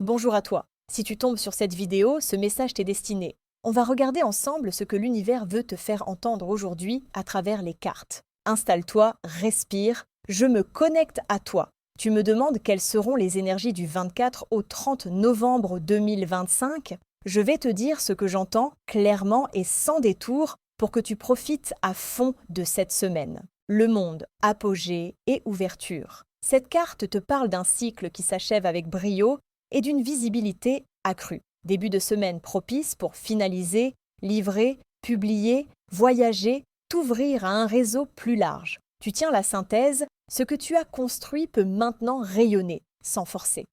Bonjour à toi. Si tu tombes sur cette vidéo, ce message t'est destiné. On va regarder ensemble ce que l'univers veut te faire entendre aujourd'hui à travers les cartes. Installe-toi, respire, je me connecte à toi. Tu me demandes quelles seront les énergies du 24 au 30 novembre 2025. Je vais te dire ce que j'entends clairement et sans détour pour que tu profites à fond de cette semaine. Le monde, apogée et ouverture. Cette carte te parle d'un cycle qui s'achève avec brio et d'une visibilité accrue. Début de semaine propice pour finaliser, livrer, publier, voyager, t'ouvrir à un réseau plus large. Tu tiens la synthèse, ce que tu as construit peut maintenant rayonner, sans forcer.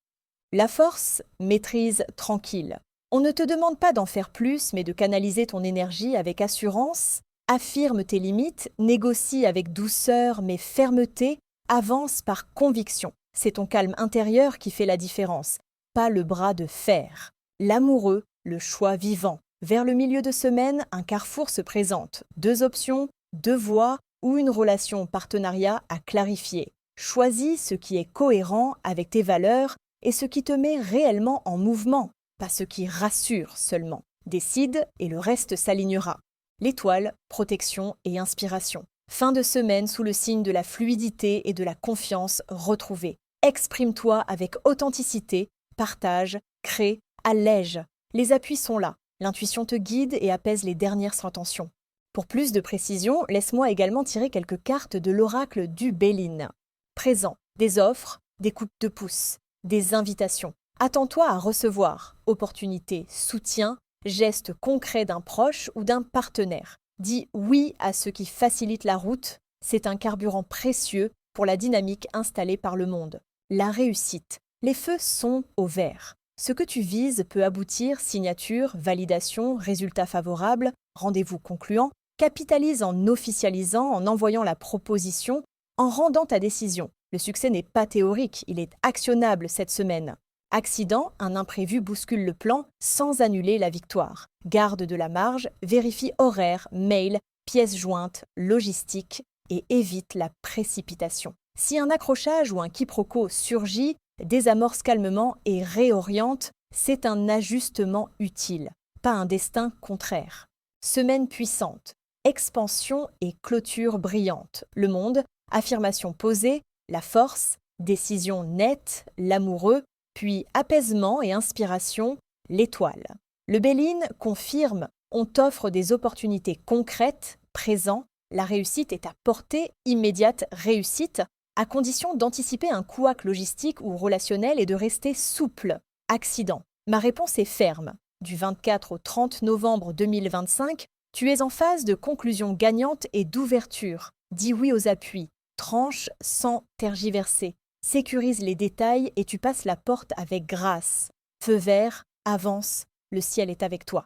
La force, maîtrise tranquille. On ne te demande pas d'en faire plus, mais de canaliser ton énergie avec assurance. Affirme tes limites, négocie avec douceur mais fermeté, avance par conviction. C'est ton calme intérieur qui fait la différence, pas le bras de fer. L'amoureux, le choix vivant. Vers le milieu de semaine, un carrefour se présente. 2 options, 2 voies ou une relation partenariat à clarifier. Choisis ce qui est cohérent avec tes valeurs et ce qui te met réellement en mouvement, pas ce qui rassure seulement. Décide et le reste s'alignera. L'étoile, protection et inspiration. Fin de semaine sous le signe de la fluidité et de la confiance retrouvée. Exprime-toi avec authenticité, partage, crée, allège. Les appuis sont là. L'intuition te guide et apaise les dernières intentions. Pour plus de précision, laisse-moi également tirer quelques cartes de l'oracle du Béline. Présent, des offres, des coups de pouce, des invitations. Attends-toi à recevoir, opportunités, soutien, gestes concrets d'un proche ou d'un partenaire. Dis oui à ce qui facilite la route, c'est un carburant précieux pour la dynamique installée par le monde. La réussite. Les feux sont au vert. Ce que tu vises peut aboutir, signature, validation, résultat favorable, rendez-vous concluant. Capitalise en officialisant, en envoyant la proposition, en rendant ta décision. Le succès n'est pas théorique, il est actionnable cette semaine. Accident, un imprévu bouscule le plan sans annuler la victoire. Garde de la marge, vérifie horaires, mails, pièces jointes, logistique et évite la précipitation. Si un accrochage ou un quiproquo surgit, désamorce calmement et réoriente, c'est un ajustement utile, pas un destin contraire. Semaine puissante, expansion et clôture brillante. Le monde, affirmation posée, la force, décision nette, l'amoureux, puis apaisement et inspiration, l'étoile. Le Béline confirme, on t'offre des opportunités concrètes, présent, la réussite est à portée, immédiate réussite, à condition d'anticiper un couac logistique ou relationnel et de rester souple. Accident. Ma réponse est ferme. Du 24 au 30 novembre 2025, tu es en phase de conclusion gagnante et d'ouverture. Dis oui aux appuis. Tranche sans tergiverser. Sécurise les détails et tu passes la porte avec grâce. Feu vert, avance, le ciel est avec toi.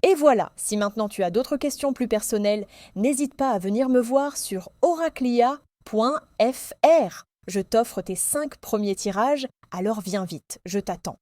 Et voilà, si maintenant tu as d'autres questions plus personnelles, n'hésite pas à venir me voir sur oraclia.fr. Je t'offre tes 5 premiers tirages, alors viens vite, je t'attends.